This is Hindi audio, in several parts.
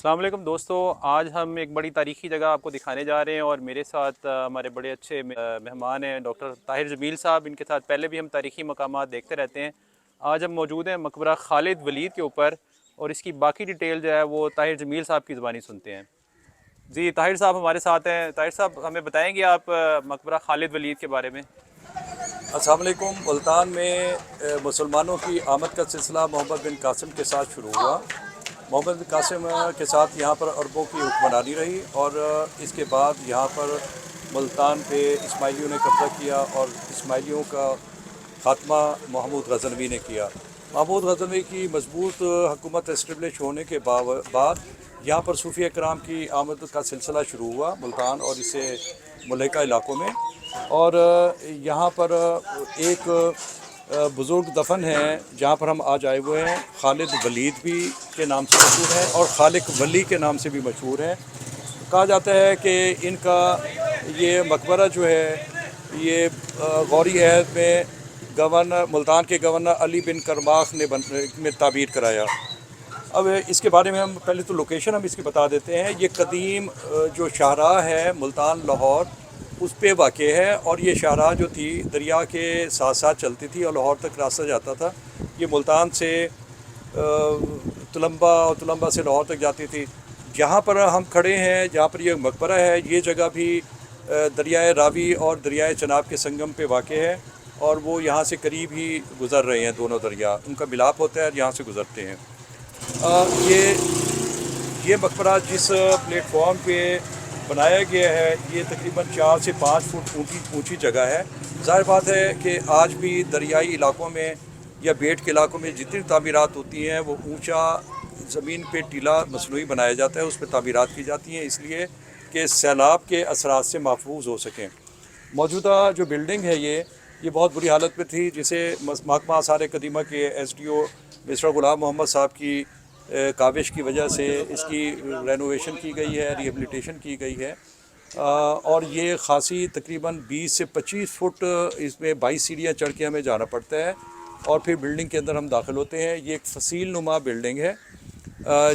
अस्सलाम वालेकुम दोस्तों, आज हम एक बड़ी तारीख़ी जगह आपको दिखाने जा रहे हैं और मेरे साथ हमारे बड़े अच्छे मेहमान हैं डॉक्टर ताहिर जमील साहब। इनके साथ पहले भी हम तारीख़ी मकामात देखते रहते हैं। आज हम मौजूद हैं मकबरा खालिद वलीद के ऊपर और इसकी बाकी डिटेल जो है वो ताहिर जमील साहब की ज़बानी सुनते हैं। जी ताहिर साहब हमारे साथ हैं। ताहिर साहब हमें बताएँगे आप मकबरा खालिद वलीद के बारे में। अस्सलाम वालेकुम। मुल्तान में मुसलमानों की आमद का सिलसिला मोहम्मद बिन कासिम के साथ शुरू हुआ। मोहम्मद बिन कासिम के साथ यहाँ पर अरबों की हुक्मरानी रही और इसके बाद यहाँ पर मुल्तान पे इस्माइलियों ने कब्ज़ा किया और इस्माइलियों का ख़ात्मा महमूद गज़नवी ने किया। महमूद गज़नवी की मजबूत हुकूमत इस्टेब्लिश होने के बाद यहाँ पर सूफी कराम की आमद का सिलसिला शुरू हुआ मुल्तान और इसे मुल्का इलाक़ों में। और यहाँ पर एक बुज़ुर्ग दफन है जहाँ पर हम आज आए हुए हैं। खालिद वलीद भी के नाम से मशहूर है और खालिक वली के नाम से भी मशहूर है। कहा जाता है कि इनका ये मकबरा जो है ये गौरी अहद में गवर्नर मुल्तान के गवर्नर अली बिन करमाख ने में ताबीर कराया। अब इसके बारे में हम पहले तो लोकेशन हम इसकी बता देते हैं। ये कदीम जो शाहराह है मुल्तान लाहौर उस पे वाक़ है और ये शाहराह जो थी दरिया के साथ साथ चलती थी और लाहौर तक रास्ता जाता था। ये मुल्तान से तुलंबा और तुलंबा से लाहौर तक जाती थी। जहाँ पर हम खड़े हैं जहाँ पर ये मकबरा है ये जगह भी दरियाए रावी और दरियाए चनाब के संगम पे वाक़ है और वो यहाँ से करीब ही गुज़र रहे हैं। दोनों दरिया उनका मिलाप होता है और यहाँ से गुज़रते हैं। ये मकबरा जिस प्लेटफॉर्म पे बनाया गया है ये तकरीबन 4 से 5 फुट ऊंची जगह है। ज़ाहिर बात है कि आज भी दरियाई इलाकों में या बेट के इलाकों में जितनी तामीरात होती हैं वो ऊंचा ज़मीन पे टीला मसनूई बनाया जाता है, उस पर तामीरात की जाती हैं इसलिए कि सैलाब के असरात से महफूज हो सकें। मौजूदा जो बिल्डिंग है ये बहुत बुरी हालत में थी, जिसे महकमा आसार कदीमा के SDO मिस्टर ग़ुलाम मोहम्मद साहब की काविश की वजह से इसकी रेनोवेशन की गई है, रिहेबिलिटेशन की गई है। और ये ख़ासी तकरीबन 20 से 25 फुट इसमें 22 सीढ़ियाँ चढ़ के हमें जाना पड़ता है और फिर बिल्डिंग के अंदर हम दाखिल होते हैं। ये एक फसील नुमा बिल्डिंग है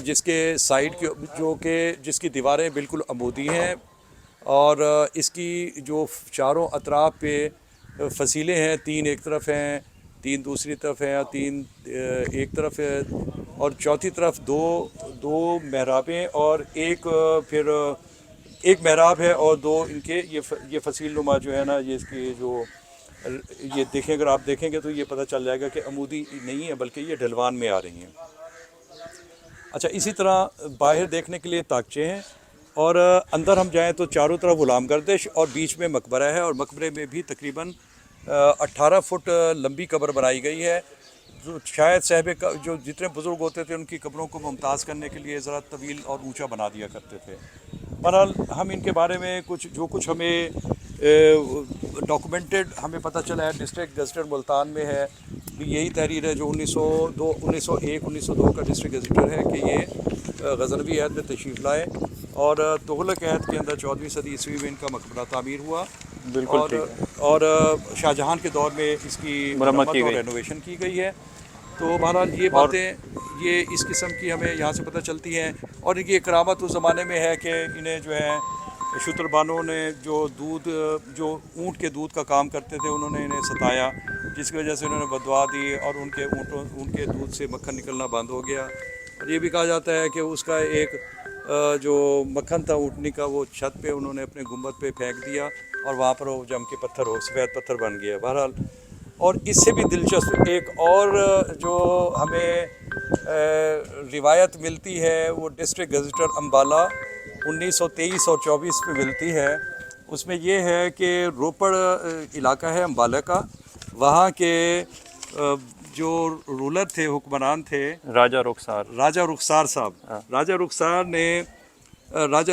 जिसके साइड के जिसकी दीवारें बिल्कुल अमूदी हैं और इसकी जो चारों अतराफ़ पे फसीलें हैं, 3 एक तरफ हैं, 3 दूसरी तरफ हैं और 3 एक तरफ है और चौथी तरफ दो महराबें और फिर एक महराब है और 2 इनके ये फसील नुमा जो है ना ये इसकी जो ये देखें, अगर आप देखेंगे तो ये पता चल जाएगा कि अमूदी नहीं है बल्कि ये ढलवान में आ रही हैं। अच्छा, इसी तरह बाहर देखने के लिए ताकचे हैं और अंदर हम जाएं तो चारों तरफ ग़ुलाम गर्दिश और बीच में मकबरा है और मकबरे में भी तकरीबन 18 फुट लंबी कब्र बनाई गई है। जो शायद साहब का जो जितने बुज़ुर्ग होते थे उनकी कब्रों को मुमताज़ करने के लिए ज़रा तवील और ऊंचा बना दिया करते थे। बहरहाल हम इनके बारे में कुछ हमें डॉक्यूमेंटेड हमें पता चला है। डिस्ट्रिक्ट गज़ेटर मुल्तान में है भी यही तहरीर है जो 1902 का डिस्ट्रिक्ट गज़ेटर है कि ये गज़नवी अहद में तशरीफ़ लाए और तुगलक अहद के अंदर 14वीं सदी ईस्वी में इनका मकबरा तामीर हुआ। बिल्कुल और शाहजहां के दौर में इसकी मरम्मत और रेनोवेशन की गई है। तो बहरहाल ये बातें ये इस किस्म की हमें यहाँ से पता चलती हैं और इनकी करामत उस ज़माने में है कि इन्हें जो है शुतरबानों ने जो ऊँट के दूध का काम करते थे उन्होंने इन्हें सताया, जिसकी वजह से उन्होंने बदवा दी और ऊँट के दूध से मक्खन निकलना बंद हो गया। और ये भी कहा जाता है कि उसका एक जो मक्खन था ऊँटनी का वो छत पे उन्होंने अपने गुंबद पे फेंक दिया और वहाँ पर वो जम के सफ़ेद पत्थर बन गया। बहरहाल और इससे भी दिलचस्प एक और जो हमें रिवायत मिलती है वो डिस्ट्रिक्ट गज़ेटर अम्बाला 1923 और 24 पे मिलती है। उसमें ये है कि रोपड़ इलाका है अम्बाला का, वहाँ के जो रूलर थे, हुक्मरान थे राजा रुखसार साहब। राजा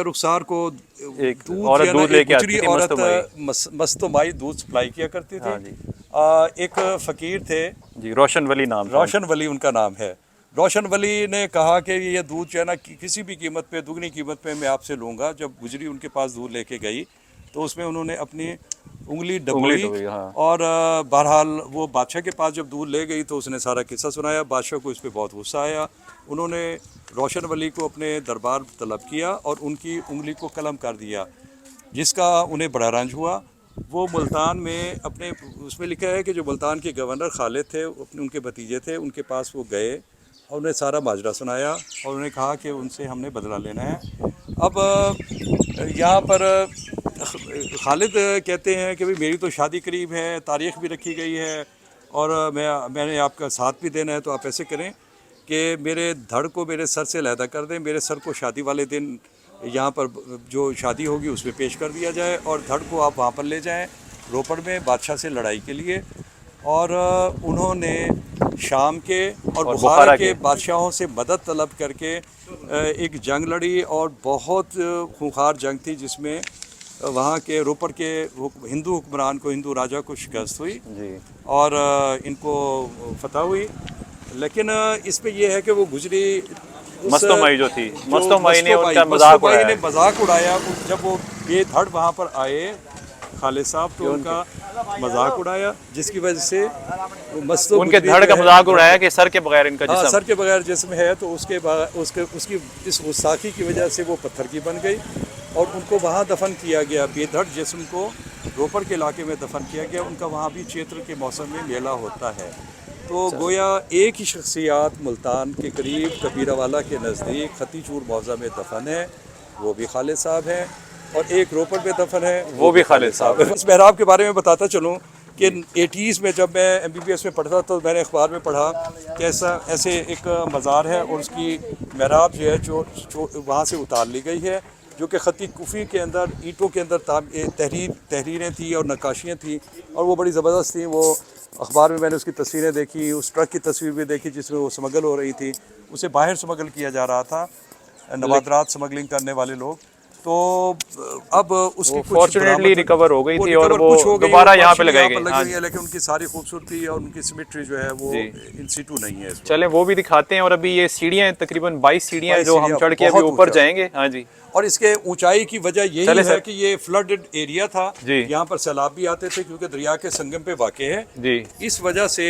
रुखसार को एक दूध लेके आती थी, औरत मस्तमाई दूध सप्लाई किया करती थी। एक फ़कीर थे जी, रोशन वली उनका नाम है। रोशन वली ने कहा कि ये दूध जो है ना किसी भी कीमत पे दुगनी कीमत पे मैं आपसे लूँगा। जब गुजरी उनके पास दूध लेके गई तो उसमें उन्होंने अपनी उंगली डुबोई, डबोई। हाँ। और बहरहाल वो बादशाह के पास जब दूध ले गई तो उसने सारा किस्सा सुनाया। बादशाह को इस पर बहुत गुस्सा आया। उन्होंने रोशन वली को अपने दरबार तलब किया और उनकी उंगली को कलम कर दिया, जिसका उन्हें बड़ा रंज हुआ। वो मुल्तान में अपने, उसमें लिखा है कि जो मुल्तान के गवर्नर खालिद थे, अपने उनके भतीजे थे, उनके पास वो गए और उन्हें सारा माजरा सुनाया और उन्हें कहा कि उनसे हमने बदला लेना है। अब यहाँ पर खालिद कहते हैं कि भाई मेरी तो शादी करीब है, तारीख़ भी रखी गई है और मैंने आपका साथ भी देना है, तो आप ऐसे करें कि मेरे धड़ को मेरे सर से अलहदा कर दें, मेरे सर को शादी वाले दिन यहाँ पर जो शादी होगी उसमें पेश कर दिया जाए और धड़ को आप वहाँ पर ले जाएं रोपड़ में बादशाह से लड़ाई के लिए। और उन्होंने शाम के और बुखारा के बादशाहों से मदद तलब करके एक जंग लड़ी और बहुत खूंखार जंग थी, जिसमें वहाँ के रोपड़ के हिंदू हुक्मरान को, हिंदू राजा को शिकस्त हुई जी। और इनको फतह हुई। लेकिन इस पे ये है कि वो गुजरी मस्तोमाई जो थी, मस्तोमाई ने उनका मजाक उड़ाया। जब वो बेधड़ वहाँ पर आए खालिद साहब, तो उनका मजाक उड़ाया, जिसकी वजह से उनके धड़ का मजाक उड़ाया कि सर के बगैर इनका जिस्म, सर के बगैर जिस्म है। तो उसकी इस गुस्ताखी की वजह से वो पत्थर की बन गई और उनको वहाँ दफन किया गया। बेधड़ जिस्म को रोपड़ के इलाके में दफन किया गया। उनका वहाँ भी चैत्र के मौसम में मेला होता है। तो गोया एक ही शख्सियात मुल्तान के करीब कबीरावाला के नज़दीक खतीचूर मौज़ा में दफन है, वो भी खालिद साहब हैं, और एक रोपड़ में दफन है, वो भी खालिद साहब है। इस महराब के बारे में बताता चलूँ कि 80s में जब मैं MBBS में पढ़ता तो मैंने अखबार में पढ़ा कि ऐसे एक मज़ार है और उसकी महराब जो है जो वहाँ से उतार ली गई है, जो कि ख़ती कुफ़ी के अंदर ईंटों के अंदर तहरीरें थी और नक्काशियाँ थी और वो बड़ी ज़बरदस्त थी। वो अखबार में मैंने उसकी तस्वीरें देखी, उस ट्रक की तस्वीर भी देखी जिसमें वो स्मगल हो रही थी। उसे बाहर स्मगल किया जा रहा था, नवादरात स्मगलिंग करने वाले लोग। तो अब उसकी फॉर्चुनेटली रिकवर हो गई थी और वो दोबारा यहाँ पे लगाई गई। लेकिन उनकी सारी खूबसूरती और उनकी सिमेट्री जो है वो इन सिटू नहीं है। चले वो भी दिखाते हैं। और अभी ये सीढ़ियाँ तकरीबन 22 सीढ़ियाँ जो हम चढ़ के अभी ऊपर जाएंगे। हाँ जी। और इसके ऊंचाई की वजह यही है कि ये फ्लडेड एरिया था, यहाँ पर सैलाब भी आते थे क्योंकि दरिया के संगम पे वाक़े है जी। इस वजह से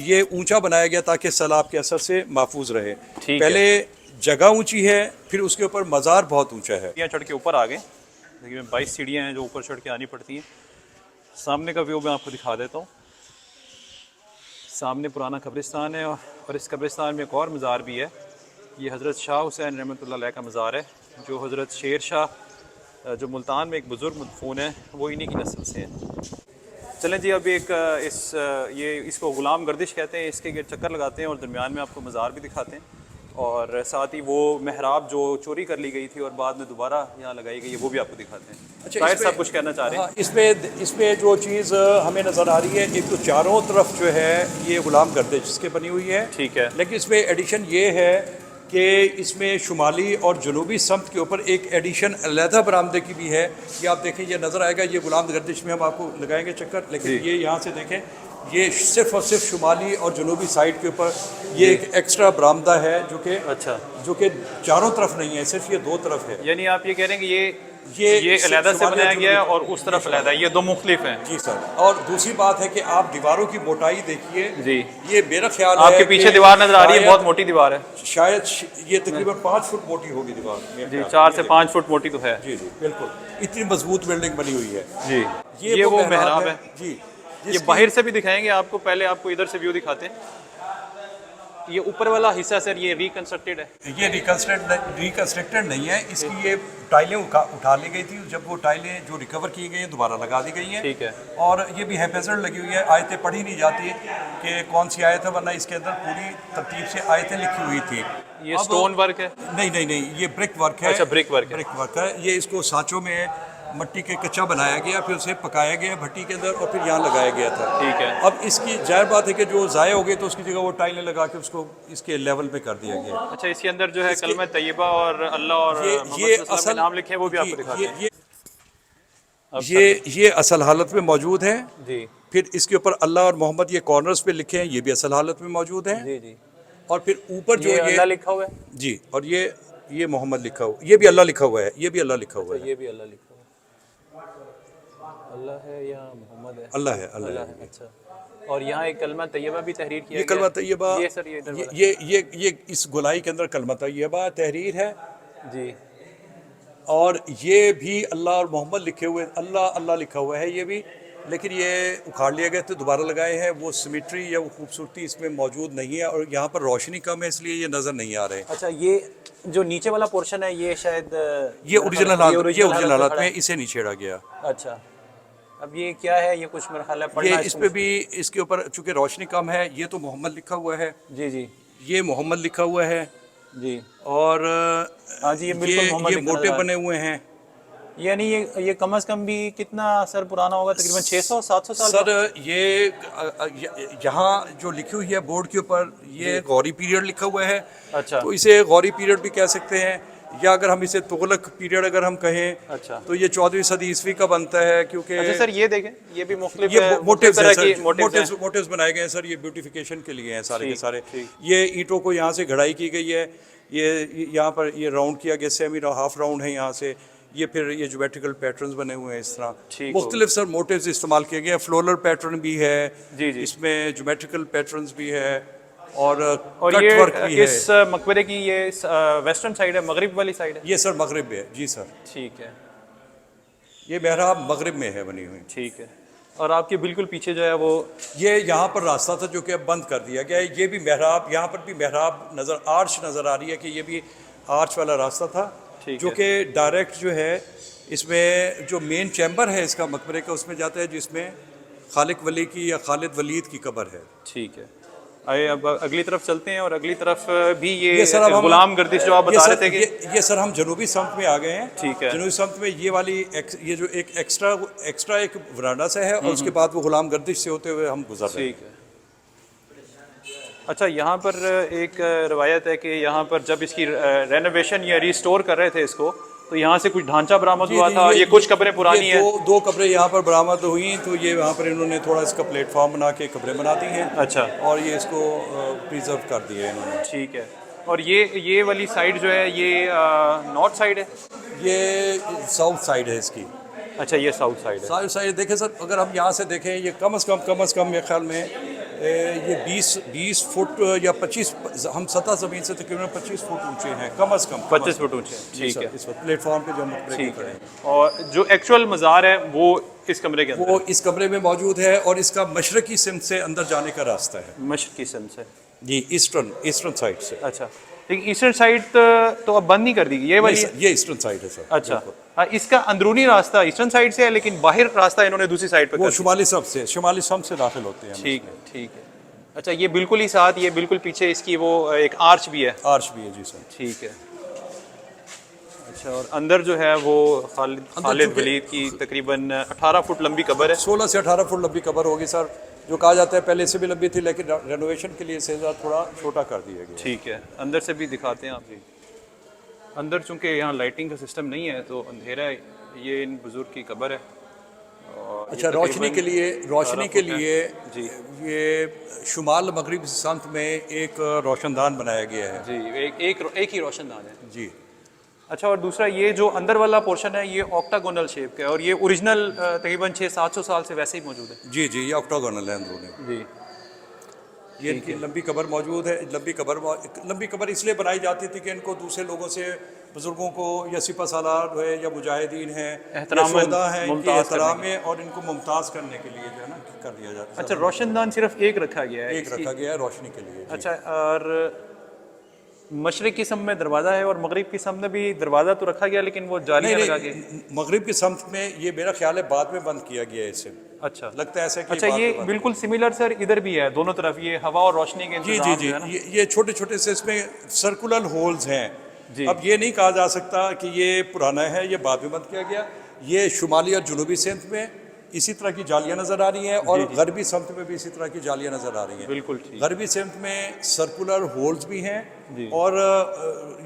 ये ऊंचा बनाया गया ताकि सैलाब के असर से महफूज रहे। पहले जगह ऊंची है, फिर उसके ऊपर मज़ार बहुत ऊंचा है। यहाँ चढ़ के ऊपर आ गए, देखिए 22 सीढ़ियाँ हैं जो ऊपर चढ़ के आनी पड़ती हैं। सामने का व्यू मैं आपको दिखा देता हूँ। सामने पुराना कब्रिस्तान है और इस कब्रिस्तान में एक और मज़ार भी है। ये हज़रत शाह हुसैन रहमतुल्लाह अलैह का मज़ार है, जो हज़रत शेर शाह जो मुल्तान में एक बुज़ुर्ग मदफून है, वो इन्हीं की नस्ल से हैं। चलें जी, अब एक इसको ग़ुलाम गर्दिश कहते हैं, इसके चक्कर लगाते हैं और दरमियान में आपको मज़ार भी दिखाते हैं और साथ ही वो महराब जो चोरी कर ली गई थी और बाद में दोबारा यहाँ लगाई गई है वो भी आपको दिखाते हैं। अच्छा, ताहिर साहब कुछ कहना चाह रहे हैं? इसमें जो चीज़ हमें नज़र आ रही है, एक तो चारों तरफ जो है ये ग़ुलाम गर्दिश जिसके बनी हुई है, ठीक है। लेकिन इसमें एडिशन ये है कि इसमें शुमाली और जनूबी समत के ऊपर एक एडिशन अलहदा बरामदे की भी है। ये आप देखें, ये नज़र आएगा, ये ग़ुलाम गर्दिश में हम आपको लगाएंगे चक्कर। लेकिन ये यहाँ से देखें, ये सिर्फ और सिर्फ शुमाली और जनूबी साइड के ऊपर ये एक एक्स्ट्रा बरामदा है जो कि चारों तरफ नहीं है, सिर्फ ये दो तरफ है। यानी आप ये कह रहे हैं कि ये अलहदा से बनाया गया है और उस तरफ अलहदा, ये दो मुख्तलिफ हैं। जी सर। और दूसरी बात है कि आप दीवारों की मोटाई देखिए जी, ये मेरा ख्याल है आपके पीछे दीवार नजर आ रही है, बहुत मोटी दीवार है, शायद ये तकरीबन 5 फुट मोटी होगी दीवार जी, 4 से 5 फुट मोटी तो है जी जी बिल्कुल। इतनी मजबूत बिल्डिंग बनी हुई है जी। ये वो मेहराब है जी। ये बाहर से भी दिखाएंगे आपको, पहले आपको इधर से व्यू दिखाते हैं। ये ऊपर वाला हिस्सा सर ये रिकंस्ट्रक्टेड है? ये रिकंस्ट्रक्टेड नहीं है, इसकी ये टाइलें उठा ली गई थी। जब वो टाइलें जो रिकवर की गई हैं दोबारा लगा दी गई हैं, ठीक है। और ये भी हैफेजर्ड लगी हुई है, आयतें पढ़ी नहीं जाती कि कौन सी आयत है, वरना इसके अंदर पूरी तरतीब से आयतें लिखी हुई थी। ये स्टोन वर्क है? नहीं, ये ब्रिक वर्क है। अच्छा, ब्रिक वर्क है। ये इसको सांचों में मट्टी के कच्चा बनाया गया, फिर उसे पकाया गया भट्टी के अंदर और फिर यहाँ लगाया गया था, ठीक है। अब इसकी जाहिर बात है कि जो ज़ाया हो गए तो उसकी जगह वो टाइलें लगा के उसको इसके लेवल पे कर दिया गया। अच्छा, इसके अंदर जो है कलमा तैयबा और अल्लाह और ये असल नाम लिखे हैं, वो भी आपको दिखाते हैं। ये असल हालत में मौजूद है जी। फिर इसके ऊपर अल्लाह और मोहम्मद ये कॉर्नर्स पे लिखे हैं, ये भी असल हालत में मौजूद है जी जी। और फिर ऊपर जो ये अल्लाह लिखा हुआ है जी, और ये मोहम्मद लिखा हुआ, ये भी अल्लाह लिखा हुआ है, ये भी अल्लाह लिखा हुआ है, ये भी अल्लाह लिखा हुआ है। अल्लाह है या मोहम्मद है? अल्लाह है, अल्लाह अल्लाह है, है। अच्छा। और यहाँ एक कलमा तैयबा भी तहरीर किया ये गया कलमा है। तैयबा, ये सर ये इधर वाला। ये इस गोलाई के अंदर कलमा तैयबा तहरीर है। जी और ये भी अल्लाह और मोहम्मद लिखे हुए, अल्लाह अल्लाह लिखा हुआ है ये भी, लेकिन ये उखाड़ लिए गए थे, दोबारा लगाए हैं। वो सिमेट्री या वो खूबसूरती इसमें मौजूद नहीं है, और यहाँ पर रोशनी कम है इसलिए ये नज़र नहीं आ रहे। अच्छा, ये जो नीचे वाला पोर्शन है ये शायद ये ओरिजिनल ओरिजिनल हालत हालत में है। इसे नहीं छेड़ा गया। अच्छा, अब ये क्या है? ये कुछ मेरा ख्याल है ये पढ़ना इस पे भी, इसके ऊपर चूंकि रोशनी कम है, ये तो मोहम्मद लिखा हुआ है, जी जी ये मोहम्मद लिखा हुआ है। जी। और हाँ जी, ये बिल्कुल मोहम्मद ये लिखा मोटे नजर आ रहा बने हुए हैं। है। यानी ये कम से कम भी कितना सर पुराना होगा? तकरीबन 600-700 साल का? सर ये यहाँ जो लिखी हुई है बोर्ड के ऊपर, ये गौरी पीरियड लिखा हुआ है। अच्छा तो इसे गौरी पीरियड भी कह सकते हैं, या अगर हम इसे तुगलक पीरियड अगर हम कहें, अच्छा तो ये 14वीं सदी ईस्वी का बनता है। क्योंकि अच्छा सर, ये देखें, ये भी मुख्तलिफ ये मोटिव्स तरह हैं की सर, मोटिव्स हैं। मोटिव्स बनाए गए हैं सर, ये ब्यूटिफिकेशन के लिए हैं सारे के ठीक, सारे। ठीक। ये ईंटों को यहाँ से घड़ाई की गई है, ये यहाँ पर ये राउंड किया गया, सेमी हाफ राउंड है यहाँ से। ये फिर ये ज्योमेट्रिकल पैटर्न्स बने हुए हैं इस तरह, ठीक हो मुख्तलिफ सर मोटिव्स इस्तेमाल किए गए हैं। फ्लोरल पैटर्न भी है जी जी। इसमें, ज्योमेट्रिकल पैटर्न्स भी है, और और कट ये वर्क भी है। इस मकबरे की ये वेस्टर्न साइड है, मगरिब वाली साइड है? ये सर मगरिब में है जी सर, ठीक है ये मेहराब मगरिब में है बनी हुई। ठीक है। और आपके बिल्कुल पीछे जो है वो ये यहाँ पर रास्ता था जो कि अब बंद कर दिया गया है। ये भी मेहराब, यहाँ पर भी मेहराब नज़र, आर्च नज़र आ रही है कि ये भी आर्च वाला रास्ता था, ठीक जो है। कि डायरेक्ट जो है इसमें जो मेन चैम्बर है इसका मकबरे का, उसमें जाता है, जिसमें खालिक वली की या खालिद वलीद की कब्र है। ठीक है। आइए अब अगली तरफ चलते हैं, और अगली तरफ भी ये सर अब हम गुलाम गर्दिश जो आप ये बता सर, रहे थे कि ये सर हम जनूबी समत में आ गए हैं। ठीक है। जनूबी समत में ये वाली ये जो एक एक्स्ट्रा एक वरांडा सा है, और उसके बाद वो गुलाम गर्दिश से होते हुए हम गुजर रहे हैं। ठीक है। अच्छा, यहाँ पर एक रवायत है कि यहाँ पर जब इसकी रेनोवेशन या रिस्टोर कर रहे थे इसको, तो यहाँ से कुछ ढांचा बरामद हुआ था, और ये कुछ कब्रें पुरानी हैं। दो कब्रें यहाँ पर बरामद हुई, तो ये यहाँ पर इन्होंने थोड़ा इसका प्लेटफॉर्म बना के कब्रें बना दी हैं। अच्छा, और ये इसको प्रिजर्व कर दिया है इन्होंने। ठीक है। और ये वाली साइड जो है ये नॉर्थ साइड है? ये साउथ साइड है इसकी। अच्छा, ये साउथ साइड है। साउथ साइड देखें सर, अगर हम यहाँ से देखें, ये कम अज़ कम मेरे ख्याल में ये 20 फुट या 25, हम सतह ज़मीन से तकरीबन 25 फुट ऊंचे हैं, कम अज़ कम 25 फुट ऊंचे। ठीक है, इस वक्त प्लेटफॉर्म पे जो हम खड़े ठीक हैं। है। और जो एक्चुअल मज़ार है वो इस कमरे के अंदर वो इस कमरे में मौजूद है, और इसका मशरकी सिमत से अंदर जाने का रास्ता है मशरकी सिंध से। जी, ईस्टर्न साइड से। अच्छा, लेकिन ईस्टर्न साइड तो अब बंद नहीं कर दी ये वाली है? ये ईस्टर्न साइड है सर। अच्छा, बिल्कुल। हाँ, इसका अंदरूनी रास्ता ईस्टर्न साइड से है, लेकिन बाहर रास्ता इन्होंने दूसरी साइड पे वो कर दिया। शुमाली सब से दाखिल होते हैं। ठीक है ठीक है। अच्छा, ये बिल्कुल ही साथ, ये बिल्कुल पीछे इसकी वो एक आर्च भी है? आर्च भी है जी सर। ठीक है। अच्छा, और अंदर जो है वो खालिद वलीद की तकरीबन 18 फुट लंबी कब्र है। 16 से 18 फुट लंबी कब्र होगी सर, जो कहा जाता है पहले से भी लंबी थी, लेकिन रेनोवेशन के लिए इसे थोड़ा छोटा कर दिया गया। ठीक है, अंदर से भी दिखाते हैं आप जी। अंदर चूंकि यहाँ लाइटिंग का सिस्टम नहीं है तो अंधेरा है। ये इन बुजुर्ग की कब्र है। और अच्छा, ये रोशनी के तकरीबन लिए जी ये शुमाल मगरिब समत में एक रोशनदान बनाया गया है जी, एक ही रोशनदान है जी। अच्छा, और दूसरा ये जो अंदर वाला पोर्शन है ये ऑक्टागोनल शेप का है, और ये ओरिजिनल तकरीबन 600-700 साल से वैसे ही मौजूद है। जी जी, ये ऑक्टागोनल है अंदरूनी। जी, ये इनकी लंबी कब्र मौजूद है। लंबी कब्र इसलिए बनाई जाती थी कि इनको दूसरे लोगों से, बुजुर्गों को या सिपा सालार है या मुजाहिदीन हैं या एहतरामन, शोहदा हैं, इनके मुमताज़ एहतराम में और इनको मुमताज़ करने के लिए जो है ना कर दिया जाता है। अच्छा, रोशनदान सिर्फ एक रखा गया है? एक रखा गया है रोशनी के लिए। अच्छा, और मशरिक की सम में दरवाज़ा है, और मगरिब की सम में भी दरवाज़ा तो रखा गया, लेकिन वो जालियाँ लगा के। मगरिब की समत में ये मेरा ख्याल है बाद में बंद किया गया है इसे। अच्छा, लगता है ऐसे कि अच्छा, बाद ये में बंद बिल्कुल सिमिलर सर इधर भी है, दोनों तरफ ये हवा और रोशनी के जी इंतजाम जी जो है ना। जी, ये छोटे छोटे से इसमें सर्कुलर होल्स हैं। जी। अब ये नहीं कहा जा सकता कि ये पुराना है, ये बाद में बंद किया गया। ये शुमाली और जनूबी सिंध में इसी तरह की जालियाँ नज़र आ रही हैं, और गरबी सिमत में भी इसी तरह की जालियाँ नज़र आ रही हैं। बिल्कुल ठीक। गरबी सिमत में सर्कुलर होल्स भी हैं, जी। और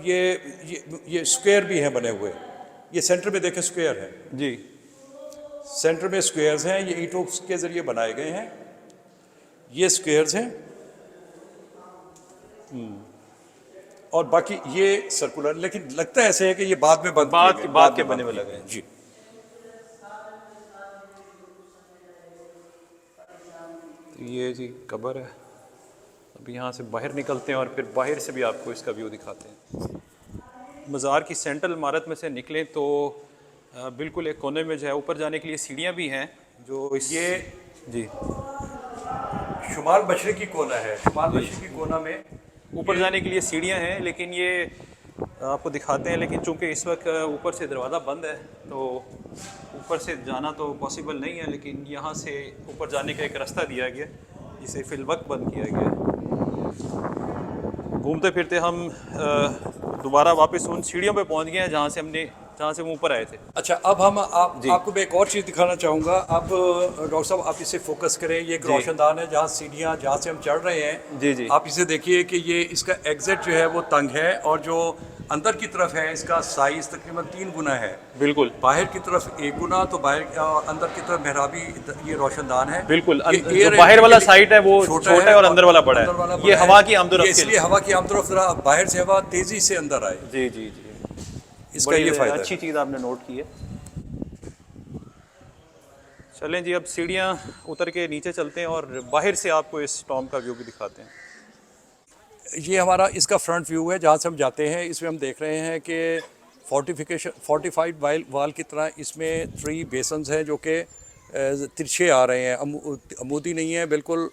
ये स्क्वायर भी हैं बने हुए। ये सेंटर में देखें स्क्वायर है, जी, सेंटर में स्क्वायर्स हैं, ये ईंटों के ज़रिए बनाए गए हैं। ये स्क्वायर्स हैं, और बाकी ये सर्कुलर, लेकिन लगता है ऐसे है कि ये बाद में बंद बाद के बने हुए लगे हैं। जी। तो ये जी कब्र है। अब यहाँ से बाहर निकलते हैं और फिर बाहर से भी आपको इसका व्यू दिखाते हैं। मज़ार की सेंट्रल इमारत में से निकलें तो बिल्कुल एक कोने में जो है ऊपर जाने के लिए सीढ़ियाँ भी हैं जो ये जी शुमाल मशरकी कोना है। शुमाल मशरकी कोना में ऊपर जाने के लिए सीढ़ियाँ हैं, लेकिन ये आपको दिखाते हैं। लेकिन चूंकि इस वक्त ऊपर से दरवाज़ा बंद है तो ऊपर से जाना तो पॉसिबल नहीं है, लेकिन यहाँ से ऊपर जाने का एक रास्ता दिया गया जिसे फ़िलवक्त बंद किया गया है। घूमते फिरते हम दोबारा वापस उन सीढ़ियों पे पहुँच गए हैं जहाँ से हम ऊपर आए थे। अच्छा, अब हम आपको मैं एक और चीज़ दिखाना चाहूँगा। अब डॉक्टर साहब आप इसे फोकस करें। ये एक रोशनदान है जहाँ सीढ़ियाँ जहाँ से हम चढ़ रहे हैं। जी जी, आप इसे देखिए कि ये इसका एग्जिट जो है वो तंग है और जो अंदर की तरफ है इसका साइज़ तकरीबन 3 गुना है। बिल्कुल बाहर की तरफ 1 गुना, तो बाहर अंदर की तरफ मेहराबी ये रोशनदान है। बिल्कुल। ये जो बाहर वाला साइड है वो छोटा है और अंदर वाला बड़ा है। अंदर ये वाला हवा है। की आमदोरफ्त ये इसलिए हवा की आमदोरफ्त जरा बाहर से हवा तेज़ी से अंदर आए। जी जी जी, इसका ये फ़ायदा अच्छी चीज़ आपने नोट की है। चलें जी, अब सीढ़ियाँ उतर के नीचे चलते हैं और बाहर से आपको इस टॉम का व्यू भी दिखाते हैं। ये हमारा इसका फ्रंट व्यू है जहाँ से हम जाते हैं। इसमें हम देख रहे हैं कि फोर्टिफाइड वाल की तरह इसमें 3 बेसन्स हैं जो कि तिरछे आ रहे हैं। अमूदी नहीं है बिल्कुल,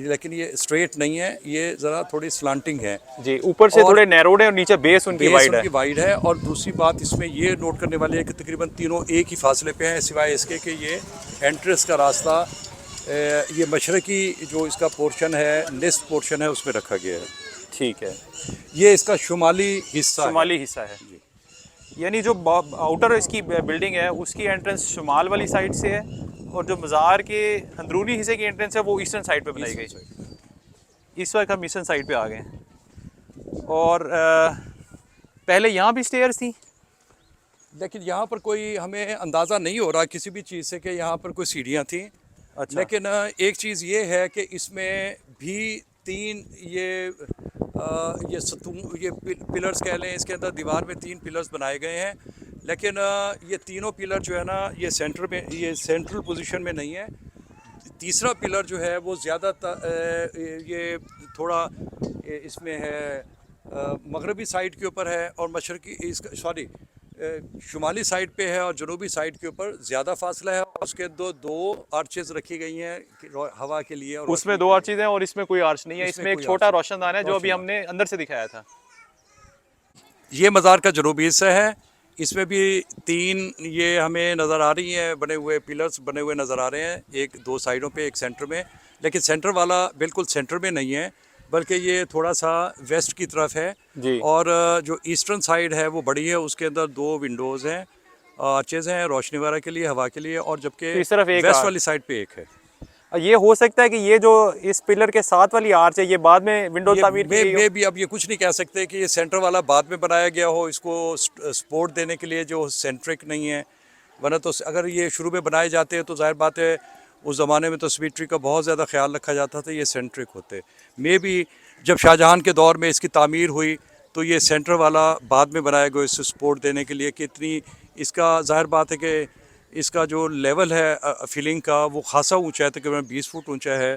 लेकिन ये स्ट्रेट नहीं है, ये ज़रा थोड़ी स्लांटिंग है जी, ऊपर से थोड़े नैरोड है और नीचे बेस उनकी वाइड है। और दूसरी बात इसमें ये नोट करने वाली है कि तकरीबन तीनों एक ही फासले पे हैं, सिवाय इसके कि ये एंट्रेंस का रास्ता ये मशरकी जो इसका पोर्शन है, निस्फ पोर्शन है, उसमें रखा गया है। ठीक है, ये इसका शुमाली हिस्सा है। यानी जो आउटर इसकी बिल्डिंग है उसकी एंट्रेंस शुमाल वाली साइड से है और जो मज़ार के अंदरूनी हिस्से की एंट्रेंस है वो ईस्टर्न साइड पे बनाई गई। इस वक्त हम ईस्टर्न साइड पे आ गए हैं और पहले यहाँ भी स्टेयर्स थी, लेकिन यहाँ पर कोई हमें अंदाज़ा नहीं हो रहा किसी भी चीज़ से कि यहाँ पर कोई सीढ़ियाँ थी। अच्छा। लेकिन एक चीज़ ये है कि इसमें भी 3 ये पिलर्स कह लें, इसके अंदर दीवार में 3 पिलर्स बनाए गए हैं। लेकिन ये तीनों पिलर जो है ना ये सेंट्रल पोजीशन में नहीं है। तीसरा पिलर जो है वो ज़्यादा ये थोड़ा इसमें है मगरबी साइड के ऊपर है और मशरकी इसका शुमाली साइड पे है और जनूबी साइड के ऊपर ज़्यादा फासला है। उसके दो आर्चेस रखी गई हैं हवा के लिए, और उसमें 2 आर्चेज हैं और इसमें कोई आर्च नहीं है। इसमें एक छोटा रोशनदान है जो अभी हमने अंदर से दिखाया था। ये मज़ार का जनूबी हिस्सा है। इसमें भी 3 ये हमें नज़र आ रही हैं बने हुए पिलर्स बने हुए नज़र आ रहे हैं, एक 2 साइडों पे, एक सेंटर में। लेकिन सेंटर वाला बिल्कुल सेंटर में नहीं है बल्कि ये थोड़ा सा वेस्ट की तरफ है जी। और जो ईस्टर्न साइड है वो बड़ी है, उसके अंदर 2 विंडोज़ हैं, आर्चेज़ हैं रोशनी वगैरह के लिए, हवा के लिए, और जबकि इस तरफ एक वेस्ट वाली साइड पे एक है। ये हो सकता है कि ये जो इस पिलर के साथ वाली आर्च है ये बाद में विंडो तामीर की में भी अब ये कुछ नहीं कह सकते कि ये सेंटर वाला बाद में बनाया गया हो इसको सपोर्ट देने के लिए जो सेंट्रिक नहीं है। वरना तो अगर ये शुरू में बनाए जाते हैं तो जाहिर बात है उस ज़माने में तो सिमेट्री का बहुत ज़्यादा ख्याल रखा जाता था, ये सेंट्रिक होते। मे भी जब शाहजहां के दौर में इसकी तामीर हुई तो ये सेंटर वाला बाद में बनाया गया इससे सपोर्ट देने के लिए कि इतनी इसका जाहिर बात है कि इसका जो लेवल है फिलिंग का वो खासा ऊंचा है, तकरीबन 20 फुट ऊंचा है।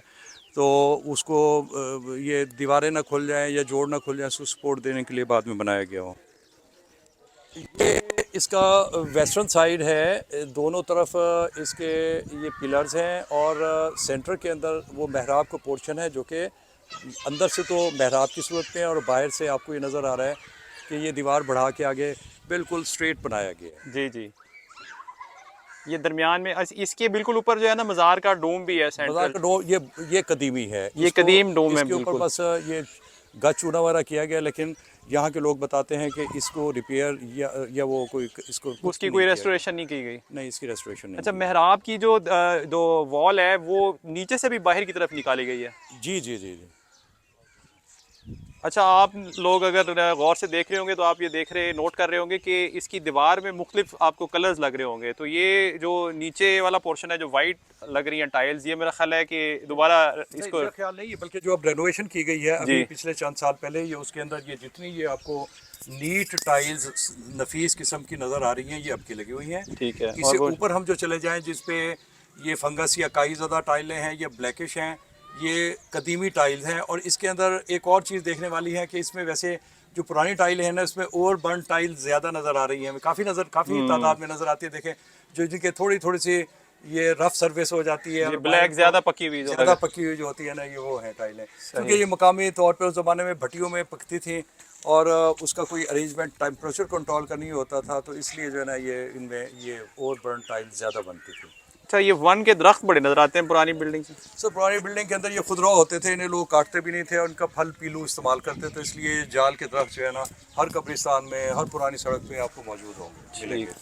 तो उसको ये दीवारें ना खुल जाएं या जोड़ ना खुल जाएं, उसको सपोर्ट देने के लिए बाद में बनाया गया हो। ये इसका वेस्टर्न साइड है, दोनों तरफ इसके ये पिलर्स हैं और सेंटर के अंदर वो मेहराब का पोर्शन है जो कि अंदर से तो मेहराब की सूरत में है और बाहर से आपको ये नज़र आ रहा है कि ये दीवार बढ़ा के आगे बिल्कुल स्ट्रेट बनाया गया है। जी जी, ये दरमियान में इसके बिल्कुल ऊपर जो है ना मज़ार का डोम भी है। मज़ार का डोम ये कदीमी है, ये कदीम डोम है। इसके ऊपर बस ये गच चूना वगैरह किया गया, लेकिन यहाँ के लोग बताते हैं कि इसको रिपेयर या वो कोई इसको उसकी कोई रेस्टोरेशन नहीं की गई। नहीं, इसकी रेस्टोरेशन नहीं। अच्छा, मेहराब की जो वॉल है वो नीचे से भी बाहर की तरफ निकाली गई है। जी जी जी जी। अच्छा, आप लोग अगर गौर से देख रहे होंगे तो आप ये नोट कर रहे होंगे कि इसकी दीवार में मुख्तलिफ आपको कलर्स लग रहे होंगे। तो ये जो नीचे वाला पोर्शन है जो वाइट लग रही हैं टाइल्स, ये मेरा ख्याल है कि दोबारा इसको ख्याल नहीं है, बल्कि जो अब रेनोवेशन की गई है अभी पिछले चंद साल पहले, ये उसके अंदर ये जितनी ये आपको नीट टाइल्स नफीस किस्म की नज़र आ रही हैं ये अब की लगी हुई हैं। ठीक है। इससे ऊपर हम जो चले जाएं जिसपे ये फंगस या काई ज़दा टाइलें हैं, ये ब्लैकिश हैं, ये कदीमी टाइल्स हैं। और इसके अंदर एक और चीज़ देखने वाली है कि इसमें वैसे जो पुरानी टाइलें हैं ना, इसमें ओवर बर्न टाइल ज़्यादा नज़र आ रही हैं, काफ़ी तादाद में नज़र आती है। देखें जो जिनके थोड़ी थोड़ी सी ये रफ सर्विस हो जाती है, ये ब्लैक ज़्यादा पकी हुई ज़्यादा पकी हुई जो होती है ना, ये वो है टाइलें, क्योंकि ये मकामी तौर पे उस ज़माने में भट्टियों में पकती थी और उसका कोई अरेंजमेंट टेम्परेचर कंट्रोल का नहीं होता था, तो इसलिए जो है ना ये इनमें ये ओवर बर्न टाइल ज़्यादा बनती थी। अच्छा, ये वन के दरख्त बड़े नज़र आते हैं पुरानी बिल्डिंग से। सर पुरानी बिल्डिंग के अंदर ये खुदरा होते थे, इन्हें लोग काटते भी नहीं थे, उनका फल पीलू इस्तेमाल करते थे, इसलिए जाल के दरख्त जो है ना हर कब्रिस्तान में, हर पुरानी सड़क पे आपको मौजूद होंगे, मिलेंगे।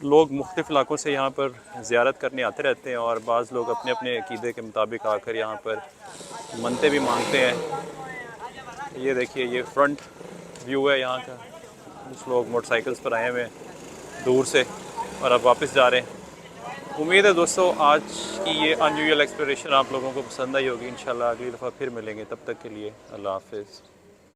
लोग मुख्तलिफ़ इलाकों से यहाँ पर ज़ियारत करने आते रहते हैं और बाज़ लोग अपने अपने अक़ीदे के मुताबिक आकर यहाँ पर मन्नतें भी मांगते हैं। ये देखिए, ये फ्रंट व्यू है यहाँ का। कुछ लोग मोटरसाइकिल्स पर आए हुए हैं दूर से और अब वापस जा रहे हैं। उम्मीद है दोस्तों आज की ये अनयूजुअल एक्सप्लोरेशन आप लोगों को पसंद आई होगी। इंशाल्लाह अगली दफ़ा फिर मिलेंगे, तब तक के लिए अल्लाह हाफ़िज़।